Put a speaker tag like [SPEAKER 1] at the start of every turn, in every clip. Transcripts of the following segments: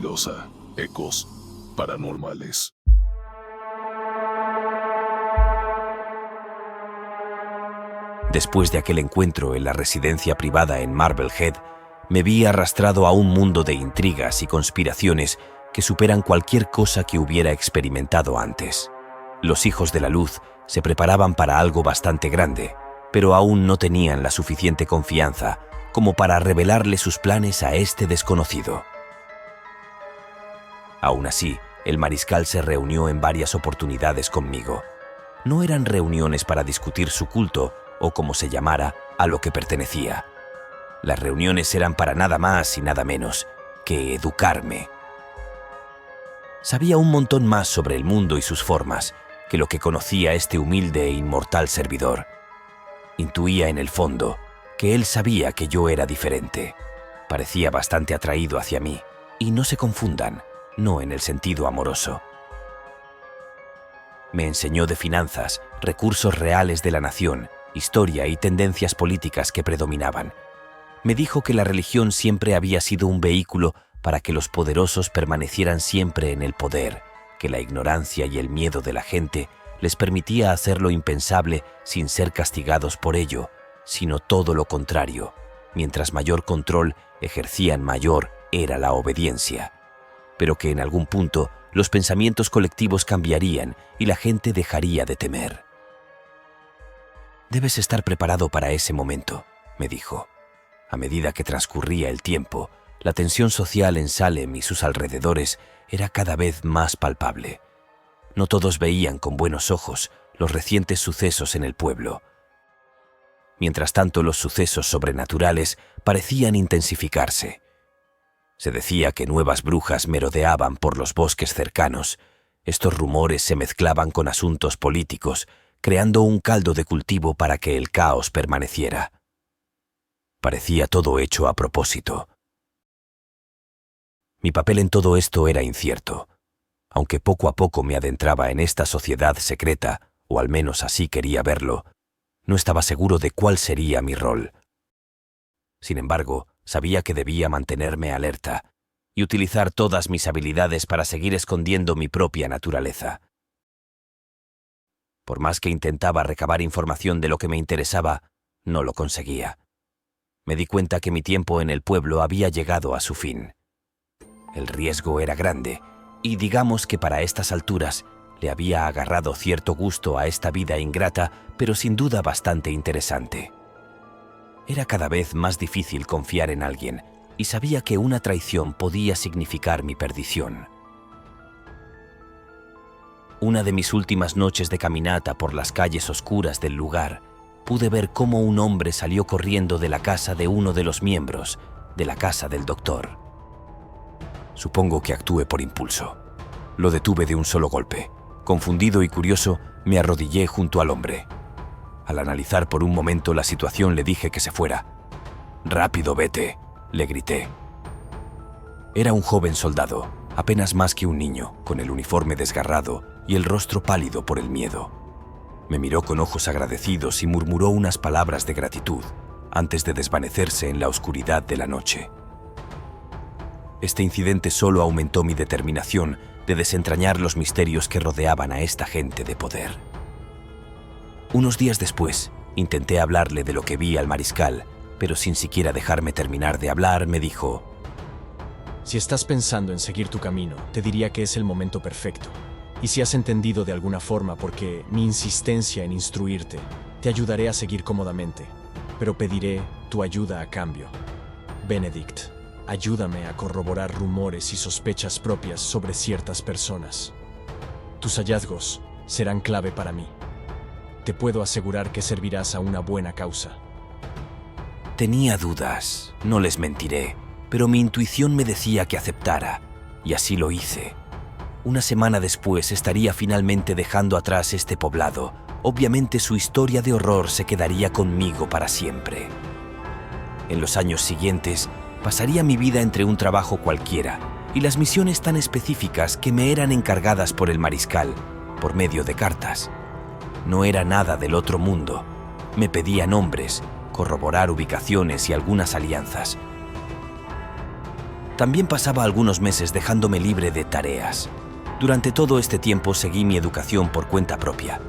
[SPEAKER 1] Bienvenidos a Ecos Paranormales.
[SPEAKER 2] Después de aquel encuentro en la residencia privada en Marblehead, me vi arrastrado a un mundo de intrigas y conspiraciones que superan cualquier cosa que hubiera experimentado antes. Los hijos de la luz se preparaban para algo bastante grande, pero aún no tenían la suficiente confianza como para revelarle sus planes a este desconocido. Aún así, el mariscal se reunió en varias oportunidades conmigo. No eran reuniones para discutir su culto, o como se llamara, a lo que pertenecía. Las reuniones eran para nada más y nada menos que educarme. Sabía un montón más sobre el mundo y sus formas que lo que conocía este humilde e inmortal servidor. Intuía en el fondo que él sabía que yo era diferente. Parecía bastante atraído hacia mí, y no se confundan, no en el sentido amoroso. Me enseñó de finanzas, recursos reales de la nación, historia y tendencias políticas que predominaban. Me dijo que la religión siempre había sido un vehículo para que los poderosos permanecieran siempre en el poder, que la ignorancia y el miedo de la gente les permitía hacer lo impensable sin ser castigados por ello, sino todo lo contrario. Mientras mayor control ejercían, mayor era la obediencia. Pero que en algún punto los pensamientos colectivos cambiarían y la gente dejaría de temer. «Debes estar preparado para ese momento», me dijo. A medida que transcurría el tiempo, la tensión social en Salem y sus alrededores era cada vez más palpable. No todos veían con buenos ojos los recientes sucesos en el pueblo. Mientras tanto, los sucesos sobrenaturales parecían intensificarse. Se decía que nuevas brujas merodeaban por los bosques cercanos. Estos rumores se mezclaban con asuntos políticos, creando un caldo de cultivo para que el caos permaneciera. Parecía todo hecho a propósito. Mi papel en todo esto era incierto. Aunque poco a poco me adentraba en esta sociedad secreta, o al menos así quería verlo, no estaba seguro de cuál sería mi rol. Sin embargo, sabía que debía mantenerme alerta y utilizar todas mis habilidades para seguir escondiendo mi propia naturaleza. Por más que intentaba recabar información de lo que me interesaba, no lo conseguía. Me di cuenta que mi tiempo en el pueblo había llegado a su fin. El riesgo era grande, y digamos que para estas alturas le había agarrado cierto gusto a esta vida ingrata, pero sin duda bastante interesante. Era cada vez más difícil confiar en alguien, y sabía que una traición podía significar mi perdición. Una de mis últimas noches de caminata por las calles oscuras del lugar, pude ver cómo un hombre salió corriendo de la casa de uno de los miembros de la casa del doctor. Supongo que actué por impulso. Lo detuve de un solo golpe. Confundido y curioso, me arrodillé junto al hombre. Al analizar por un momento la situación, le dije que se fuera. «Rápido, vete», le grité. Era un joven soldado, apenas más que un niño, con el uniforme desgarrado y el rostro pálido por el miedo. Me miró con ojos agradecidos y murmuró unas palabras de gratitud antes de desvanecerse en la oscuridad de la noche. Este incidente solo aumentó mi determinación de desentrañar los misterios que rodeaban a esta gente de poder. Unos días después, intenté hablarle de lo que vi al mariscal, pero sin siquiera dejarme terminar de hablar, me dijo:
[SPEAKER 3] «Si estás pensando en seguir tu camino, te diría que es el momento perfecto. Y si has entendido de alguna forma porque mi insistencia en instruirte, te ayudaré a seguir cómodamente, pero pediré tu ayuda a cambio. Benedict, ayúdame a corroborar rumores y sospechas propias sobre ciertas personas. Tus hallazgos serán clave para mí. Te puedo asegurar que servirás a una buena causa».
[SPEAKER 2] Tenía dudas, no les mentiré, pero mi intuición me decía que aceptara, y así lo hice. Una semana después estaría finalmente dejando atrás este poblado. Obviamente su historia de horror se quedaría conmigo para siempre. En los años siguientes, pasaría mi vida entre un trabajo cualquiera y las misiones tan específicas que me eran encargadas por el mariscal, por medio de cartas. No era nada del otro mundo. Me pedía nombres, corroborar ubicaciones y algunas alianzas. También pasaba algunos meses dejándome libre de tareas. Durante todo este tiempo seguí mi educación por cuenta propia.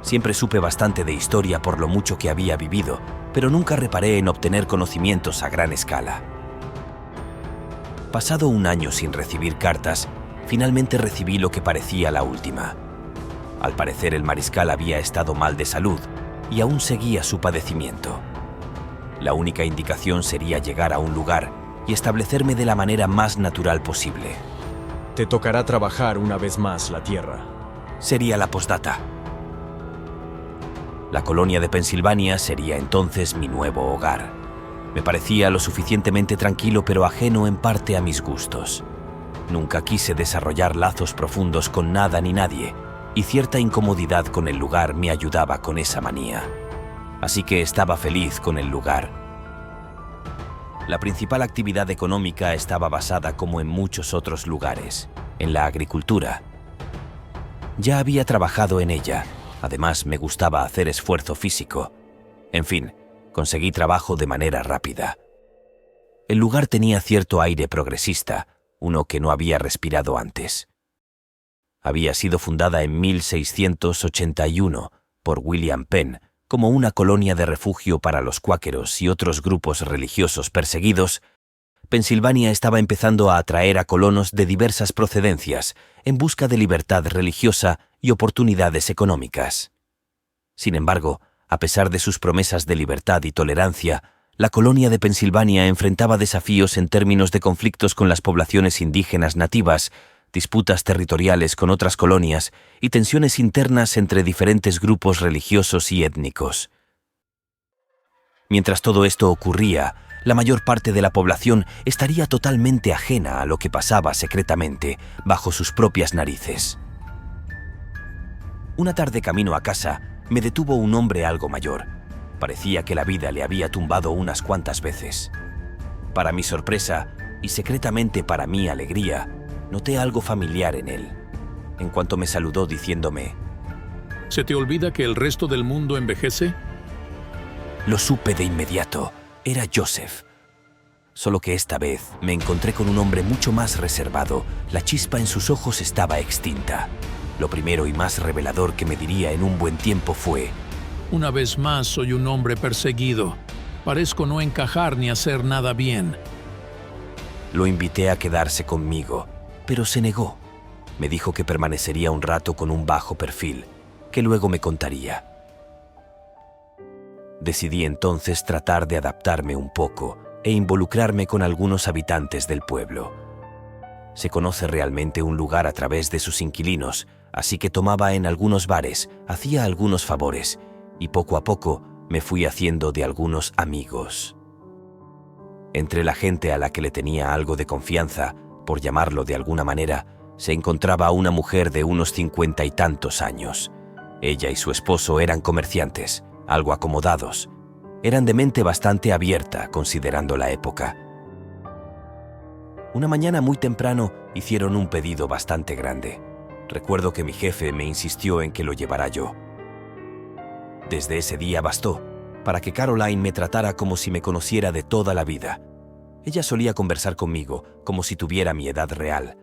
[SPEAKER 2] Siempre supe bastante de historia por lo mucho que había vivido, pero nunca reparé en obtener conocimientos a gran escala. Pasado un año sin recibir cartas, finalmente recibí lo que parecía la última. Al parecer el mariscal había estado mal de salud y aún seguía su padecimiento. La única indicación sería llegar a un lugar y establecerme de la manera más natural posible.
[SPEAKER 3] Te tocará trabajar una vez más la tierra.
[SPEAKER 2] Sería la postdata. La colonia de Pensilvania sería entonces mi nuevo hogar. Me parecía lo suficientemente tranquilo pero ajeno en parte a mis gustos. Nunca quise desarrollar lazos profundos con nada ni nadie, y cierta incomodidad con el lugar me ayudaba con esa manía. Así que estaba feliz con el lugar. La principal actividad económica estaba basada, como en muchos otros lugares, en la agricultura. Ya había trabajado en ella, además me gustaba hacer esfuerzo físico. En fin, conseguí trabajo de manera rápida. El lugar tenía cierto aire progresista, uno que no había respirado antes. Había sido fundada en 1681 por William Penn como una colonia de refugio para los cuáqueros y otros grupos religiosos perseguidos. Pensilvania estaba empezando a atraer a colonos de diversas procedencias en busca de libertad religiosa y oportunidades económicas. Sin embargo, a pesar de sus promesas de libertad y tolerancia, la colonia de Pensilvania enfrentaba desafíos en términos de conflictos con las poblaciones indígenas nativas, disputas territoriales con otras colonias y tensiones internas entre diferentes grupos religiosos y étnicos. Mientras todo esto ocurría, la mayor parte de la población estaría totalmente ajena a lo que pasaba secretamente bajo sus propias narices. Una tarde camino a casa, me detuvo un hombre algo mayor. Parecía que la vida le había tumbado unas cuantas veces. Para mi sorpresa, y secretamente para mi alegría, noté algo familiar en él. En cuanto me saludó diciéndome:
[SPEAKER 1] ¿Se te olvida que el resto del mundo envejece?
[SPEAKER 2] Lo supe de inmediato. Era Joseph. Solo que esta vez me encontré con un hombre mucho más reservado. La chispa en sus ojos estaba extinta. Lo primero y más revelador que me diría en un buen tiempo fue:
[SPEAKER 1] Una vez más soy un hombre perseguido. Parezco no encajar ni hacer nada bien.
[SPEAKER 2] Lo invité a quedarse conmigo, pero se negó. Me dijo que permanecería un rato con un bajo perfil, que luego me contaría. Decidí entonces tratar de adaptarme un poco e involucrarme con algunos habitantes del pueblo. Se conoce realmente un lugar a través de sus inquilinos, así que tomaba en algunos bares, hacía algunos favores, y poco a poco me fui haciendo de algunos amigos. Entre la gente a la que le tenía algo de confianza, por llamarlo de alguna manera, se encontraba una mujer de unos 50 y tantos años. Ella y su esposo eran comerciantes, algo acomodados. Eran de mente bastante abierta, considerando la época. Una mañana muy temprano hicieron un pedido bastante grande. Recuerdo que mi jefe me insistió en que lo llevara yo. Desde ese día bastó para que Caroline me tratara como si me conociera de toda la vida. Ella solía conversar conmigo como si tuviera mi edad real.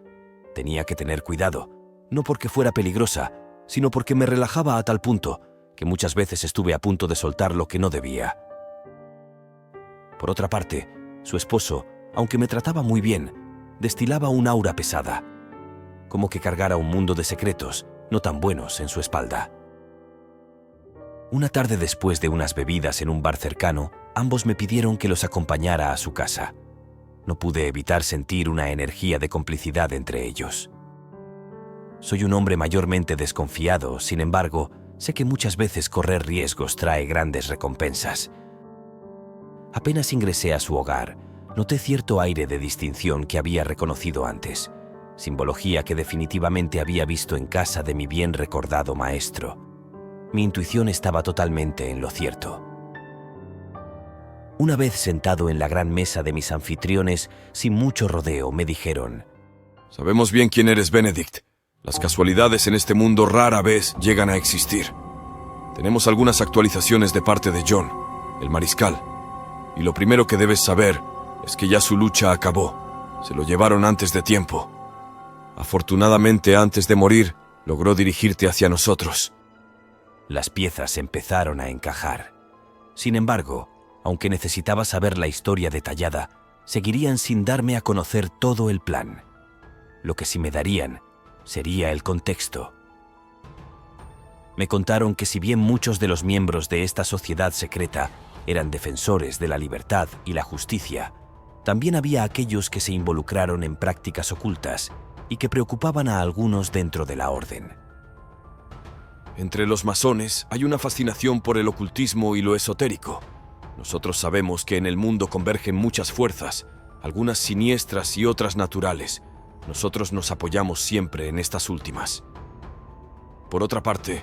[SPEAKER 2] Tenía que tener cuidado, no porque fuera peligrosa, sino porque me relajaba a tal punto que muchas veces estuve a punto de soltar lo que no debía. Por otra parte, su esposo, aunque me trataba muy bien, destilaba un aura pesada, como que cargara un mundo de secretos no tan buenos en su espalda. Una tarde después de unas bebidas en un bar cercano, ambos me pidieron que los acompañara a su casa. No pude evitar sentir una energía de complicidad entre ellos. Soy un hombre mayormente desconfiado, sin embargo, sé que muchas veces correr riesgos trae grandes recompensas. Apenas ingresé a su hogar, noté cierto aire de distinción que había reconocido antes, simbología que definitivamente había visto en casa de mi bien recordado maestro. Mi intuición estaba totalmente en lo cierto. Una vez sentado en la gran mesa de mis anfitriones, sin mucho rodeo, me dijeron:
[SPEAKER 4] Sabemos bien quién eres, Benedict. Las casualidades en este mundo rara vez llegan a existir. Tenemos algunas actualizaciones de parte de John, el mariscal. Y lo primero que debes saber es que ya su lucha acabó. Se lo llevaron antes de tiempo. Afortunadamente, antes de morir, logró dirigirte hacia nosotros.
[SPEAKER 2] Las piezas empezaron a encajar. Sin embargo, aunque necesitaba saber la historia detallada, seguirían sin darme a conocer todo el plan. Lo que sí me darían sería el contexto. Me contaron que si bien muchos de los miembros de esta sociedad secreta eran defensores de la libertad y la justicia, también había aquellos que se involucraron en prácticas ocultas y que preocupaban a algunos dentro de la orden.
[SPEAKER 4] Entre los masones hay una fascinación por el ocultismo y lo esotérico. Nosotros sabemos que en el mundo convergen muchas fuerzas, algunas siniestras y otras naturales. Nosotros nos apoyamos siempre en estas últimas. Por otra parte,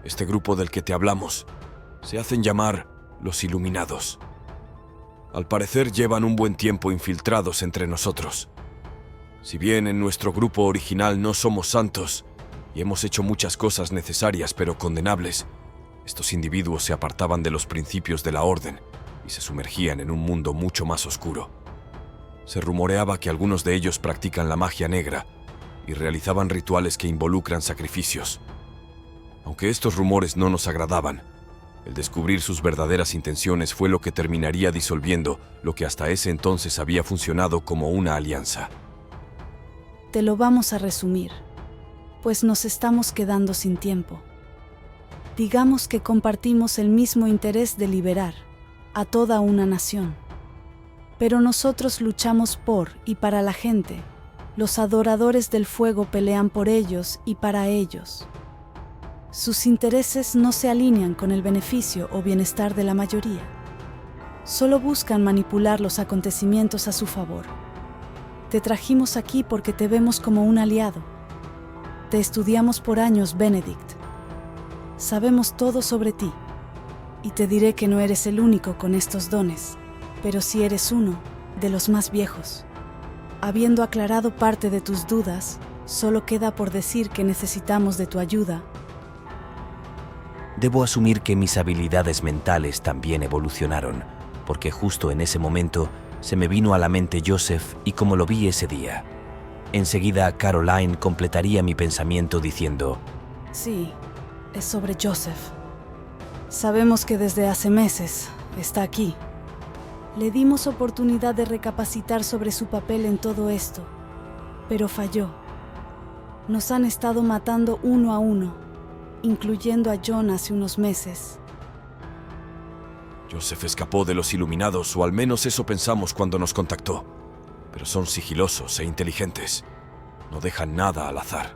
[SPEAKER 4] este grupo del que te hablamos se hacen llamar los Iluminados. Al parecer llevan un buen tiempo infiltrados entre nosotros. Si bien en nuestro grupo original no somos santos y hemos hecho muchas cosas necesarias pero condenables, estos individuos se apartaban de los principios de la orden y se sumergían en un mundo mucho más oscuro. Se rumoreaba que algunos de ellos practican la magia negra y realizaban rituales que involucran sacrificios. Aunque estos rumores no nos agradaban, el descubrir sus verdaderas intenciones fue lo que terminaría disolviendo lo que hasta ese entonces había funcionado como una alianza.
[SPEAKER 5] Te lo vamos a resumir, pues nos estamos quedando sin tiempo. Digamos que compartimos el mismo interés de liberar a toda una nación. Pero nosotros luchamos por y para la gente. Los adoradores del fuego pelean por ellos y para ellos. Sus intereses no se alinean con el beneficio o bienestar de la mayoría. Solo buscan manipular los acontecimientos a su favor. Te trajimos aquí porque te vemos como un aliado. Te estudiamos por años, Benedict. Sabemos todo sobre ti. Y te diré que no eres el único con estos dones, pero sí eres uno de los más viejos. Habiendo aclarado parte de tus dudas, solo queda por decir que necesitamos de tu ayuda.
[SPEAKER 2] Debo asumir que mis habilidades mentales también evolucionaron, porque justo en ese momento se me vino a la mente Joseph y como lo vi ese día. Enseguida Caroline completaría mi pensamiento diciendo:
[SPEAKER 5] Sí, es sobre Joseph. Sabemos que desde hace meses está aquí. Le dimos oportunidad de recapacitar sobre su papel en todo esto, pero falló. Nos han estado matando uno a uno, incluyendo a John hace unos meses.
[SPEAKER 4] Joseph escapó de los Iluminados, o al menos eso pensamos cuando nos contactó. Pero son sigilosos e inteligentes. No dejan nada al azar.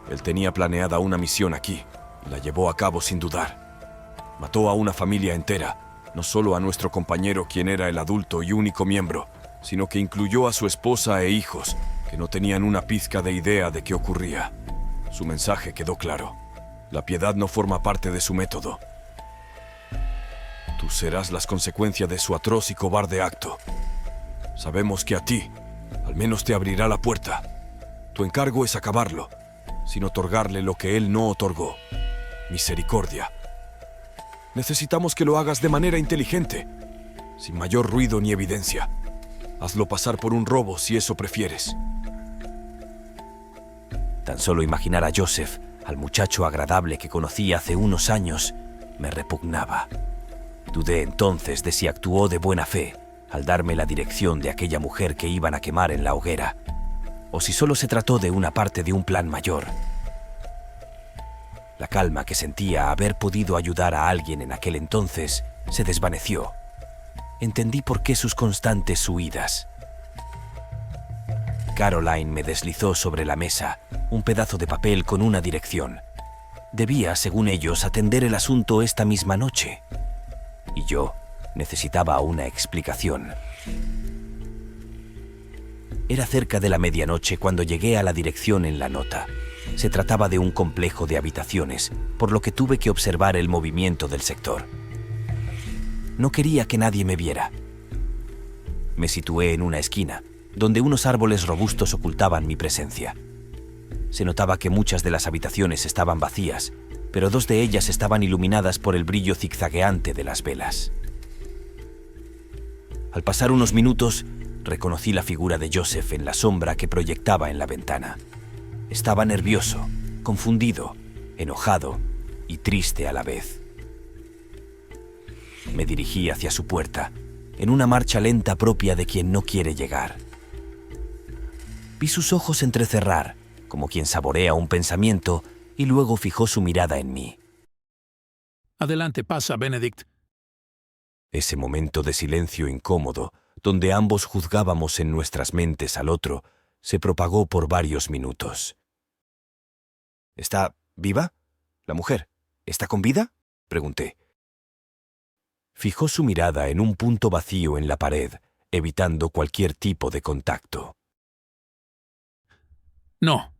[SPEAKER 4] Él tenía planeada una misión aquí, y la llevó a cabo sin dudar. Mató a una familia entera, no solo a nuestro compañero, quien era el adulto y único miembro, sino que incluyó a su esposa e hijos, que no tenían una pizca de idea de qué ocurría. Su mensaje quedó claro. La piedad no forma parte de su método. Tú serás las consecuencias de su atroz y cobarde acto. Sabemos que a ti, al menos te abrirá la puerta. Tu encargo es acabarlo, sin otorgarle lo que él no otorgó: misericordia. Necesitamos que lo hagas de manera inteligente, sin mayor ruido ni evidencia. Hazlo pasar por un robo si eso prefieres.
[SPEAKER 2] Tan solo imaginar a Joseph, al muchacho agradable que conocí hace unos años, me repugnaba. Dudé entonces de si actuó de buena fe al darme la dirección de aquella mujer que iban a quemar en la hoguera, o si solo se trató de una parte de un plan mayor. La calma que sentía haber podido ayudar a alguien en aquel entonces se desvaneció. Entendí por qué sus constantes huidas. Caroline me deslizó sobre la mesa un pedazo de papel con una dirección. Debía, según ellos, atender el asunto esta misma noche. Y yo necesitaba una explicación. Era cerca de la medianoche cuando llegué a la dirección en la nota. Se trataba de un complejo de habitaciones, por lo que tuve que observar el movimiento del sector. No quería que nadie me viera. Me situé en una esquina, donde unos árboles robustos ocultaban mi presencia. Se notaba que muchas de las habitaciones estaban vacías, pero dos de ellas estaban iluminadas por el brillo zigzagueante de las velas. Al pasar unos minutos, reconocí la figura de Joseph en la sombra que proyectaba en la ventana. Estaba nervioso, confundido, enojado y triste a la vez. Me dirigí hacia su puerta, en una marcha lenta propia de quien no quiere llegar. Vi sus ojos entrecerrar, como quien saborea un pensamiento, y luego fijó su mirada en mí.
[SPEAKER 1] Adelante, pasa, Benedict.
[SPEAKER 2] Ese momento de silencio incómodo, donde ambos juzgábamos en nuestras mentes al otro, se propagó por varios minutos. ¿Está viva? ¿La mujer? ¿Está con vida?, pregunté. Fijó su mirada en un punto vacío en la pared, evitando cualquier tipo de contacto.
[SPEAKER 1] No.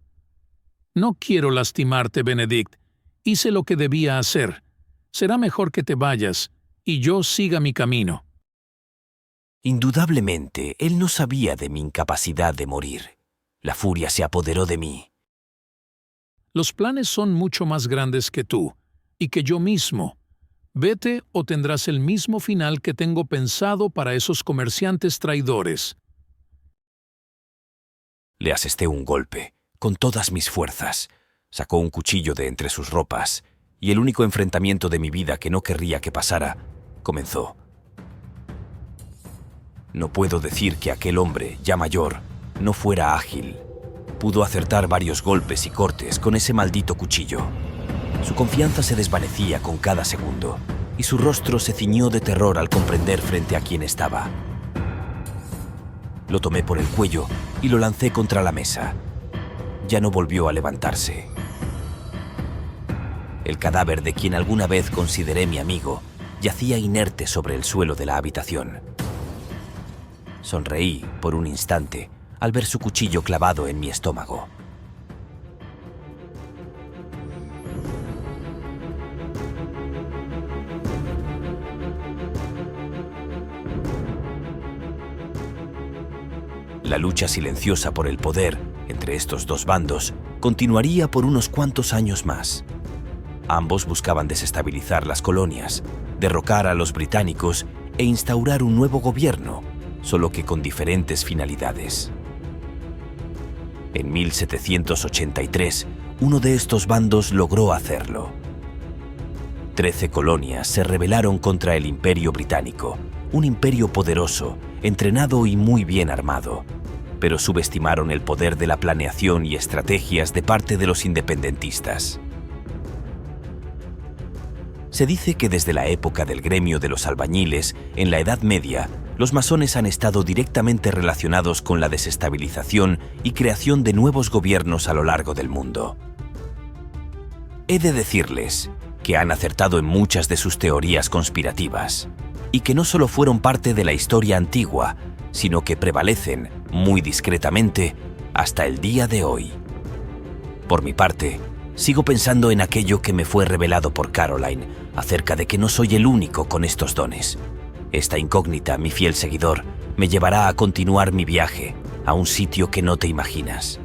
[SPEAKER 1] No quiero lastimarte, Benedict. Hice lo que debía hacer. Será mejor que te vayas y yo siga mi camino.
[SPEAKER 2] Indudablemente, él no sabía de mi incapacidad de morir. La furia se apoderó de mí.
[SPEAKER 1] Los planes son mucho más grandes que tú y que yo mismo. Vete o tendrás el mismo final que tengo pensado para esos comerciantes traidores.
[SPEAKER 2] Le asesté un golpe, con todas mis fuerzas. Sacó un cuchillo de entre sus ropas, y el único enfrentamiento de mi vida que no querría que pasara, comenzó. No puedo decir que aquel hombre, ya mayor, no fuera ágil. Pudo acertar varios golpes y cortes con ese maldito cuchillo. Su confianza se desvanecía con cada segundo, y su rostro se ciñó de terror al comprender frente a quién estaba. Lo tomé por el cuello y lo lancé contra la mesa. Ya no volvió a levantarse. El cadáver de quien alguna vez consideré mi amigo yacía inerte sobre el suelo de la habitación. Sonreí por un instante al ver su cuchillo clavado en mi estómago. La lucha silenciosa por el poder entre estos dos bandos continuaría por unos cuantos años más. Ambos buscaban desestabilizar las colonias, derrocar a los británicos e instaurar un nuevo gobierno, solo que con diferentes finalidades. En 1783, uno de estos bandos logró hacerlo. 13 colonias se rebelaron contra el Imperio Británico, un imperio poderoso, entrenado y muy bien armado, pero subestimaron el poder de la planeación y estrategias de parte de los independentistas. Se dice que desde la época del gremio de los albañiles, en la Edad Media, los masones han estado directamente relacionados con la desestabilización y creación de nuevos gobiernos a lo largo del mundo. He de decirles que han acertado en muchas de sus teorías conspirativas, y que no solo fueron parte de la historia antigua, sino que prevalecen, muy discretamente, hasta el día de hoy. Por mi parte, sigo pensando en aquello que me fue revelado por Caroline, acerca de que no soy el único con estos dones. Esta incógnita, mi fiel seguidor, me llevará a continuar mi viaje a un sitio que no te imaginas.